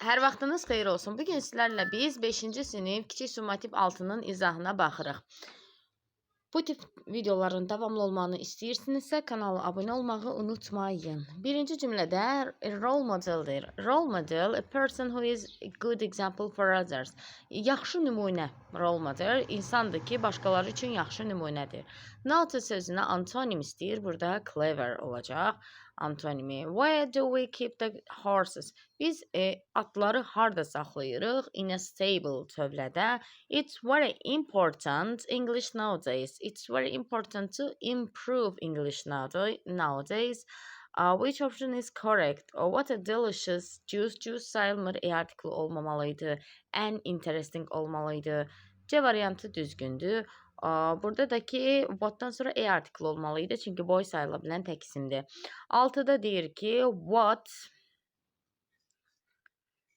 Hər vaxtınız xeyir olsun. Bugün sizlərlə biz 5-ci sinif kiçik summativ 6-nın izahına baxırıq. Bu tip videoların davamlı olmağını istəyirsinizsə kanala abunə olmağı unutmayın. Birinci cümlədə role modeldir. Role model, a person who is a good example for others. Yaxşı nümunə, role model, insandır ki, başqaları üçün yaxşı nümunədir. Naughty sözünə antonim istəyir. Burada clever olacaq. Antonimi. Where do we keep the horses? Biz atları harda saxlayırıq? In a stable tövlədə. It's very important English nowadays. It's very important to improve English nowadays. Which option is correct? Oh, what a delicious juice. Juice sayılmır. Article olmamalıydı. And interesting olmalıydı. C variantı düzgündür. Burada da ki what'dan sonra article olmalıydı. Çünki boy sayıla bilən tək isimdir. 6-da deyir ki what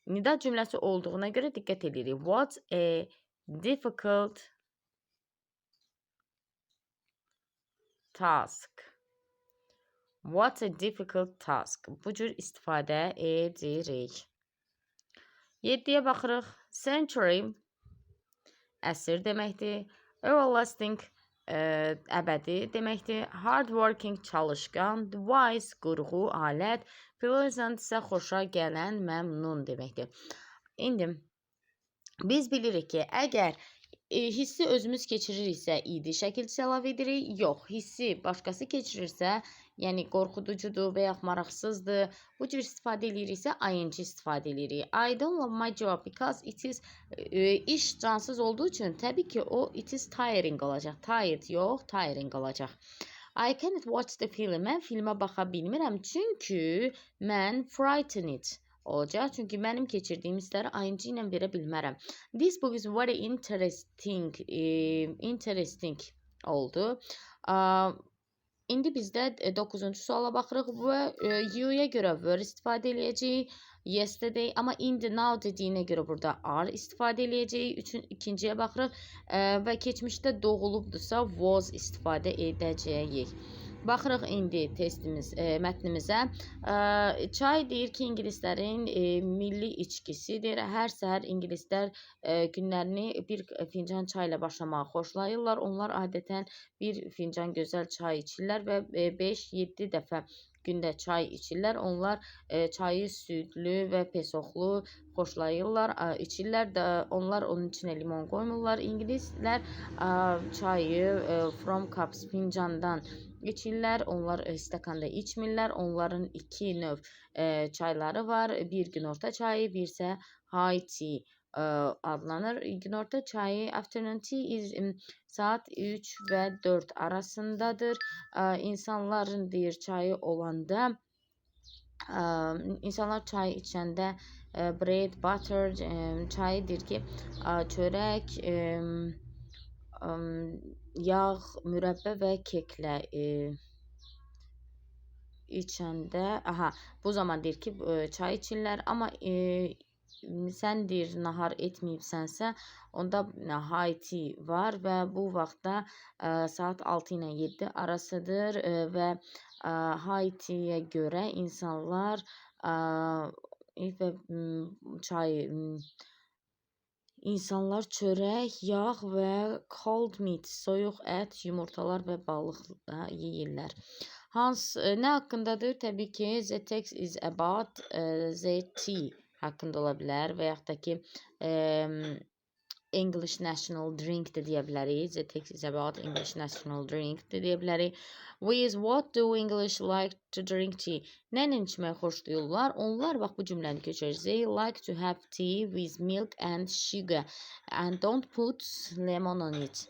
nida cümləsi olduğuna görə diqqət edirik. What a difficult task. What a difficult task. Bu cür istifadə edirik. 7-yə baxırıq. Century əsr deməkdir. Everlasting əbədi deməkdir. Hardworking çalışqan. Wise qurğu, alət. Pleasant isə xoşa gələn, məmnun deməkdir. İndi biz bilirik ki, əgər hissi özümüz keçiririksə idi şəkilçisi əlavə edirik. Yox, hissi başqası keçirirsə, yəni qorxuducudur və yaxud maraqsızdır. Bu cür istifadə ediriksə ing istifadə edirik. I don't love my job because it is iş cansız olduğu üçün təbii ki o it is tiring olacaq. Tired yox, tiring olacaq. I cannot watch the film. Mən filmə baxa bilmirəm çünki mən frightened olacaq. Çünki mənim keçirdiyim hissləri ing ilə verə bilmərəm. This book is very interesting oldu. İndi bizdə 9-cu suala baxırıq və you'ya görə were istifadə edəcəyik. Yesterday, amma in the now dediyinə görə burada are istifadə edəcəyik. İkinciyə baxırıq və keçmişdə doğulubdursa was istifadə edəcəyik. Baxırıq indi testimiz, mətnimizə. Çay deyir ki, ingilislərin milli içkisidir. Hər səhər ingilislər günlərini bir fincan çay ilə başlamağı xoşlayırlar. Onlar adətən bir fincan gözəl çay içirlər və 5-7 dəfə gündə çay içirlər. Onlar çayı südlü və pesoxlu xoşlayırlar, içirlər də. Onlar onun içinə limon qoymurlar. İngilislər çayı from cups, fincandan içirlər. Onlar stəkanda içmirlər. Onların 2 növ çayları var. Bir günorta çayı, bir isə high tea adlanır. Günorta çayı, afternoon tea saat 3 və 4 arasındadır. İnsanların deyir çayı olanda, insanlar çay içəndə bread, butter, çayı deyir ki, çörək, yağ, mürəbbə və keklə içəndə, bu zaman deyir ki, çay içirlər, amma sən deyir nahar etməyibsənsə, onda high tea var və bu vaxtda saat 6 ilə 7 arasıdır və high tea-yə görə insanlar İnsanlar çörək, yağ və cold meat, soyuq ət, yumurtalar və balıq yeyirlər. Nə haqqındadır? Təbii ki, the text is about the tea haqqında ola bilər və yaxud da ki, English national drink de deyə bilərik. The text is about English national drink de deyə bilərik. With what do English like to drink tea? Nəylə içməyi xoşlayırlar? Onlar, bax bu cümləni köçürür. They like to have tea with milk and sugar and don't put lemon on it.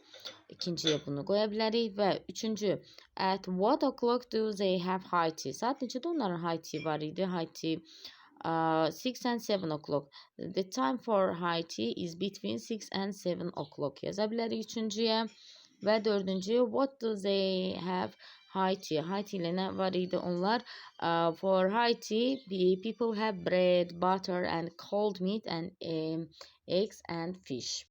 İkinciyə bunu qoya bilərik və üçüncü, at what o'clock do they have high tea? Saat neçədə onların high tea var idi? High tea 6 and 7 o'clock. The time for high tea is between 6 and 7 o'clock. Yaza bilərik üçüncüyə və dördüncü, what do they have high tea? High tea ilə nə var idi onlar? For high tea, people have bread, butter and cold meat and eggs and fish.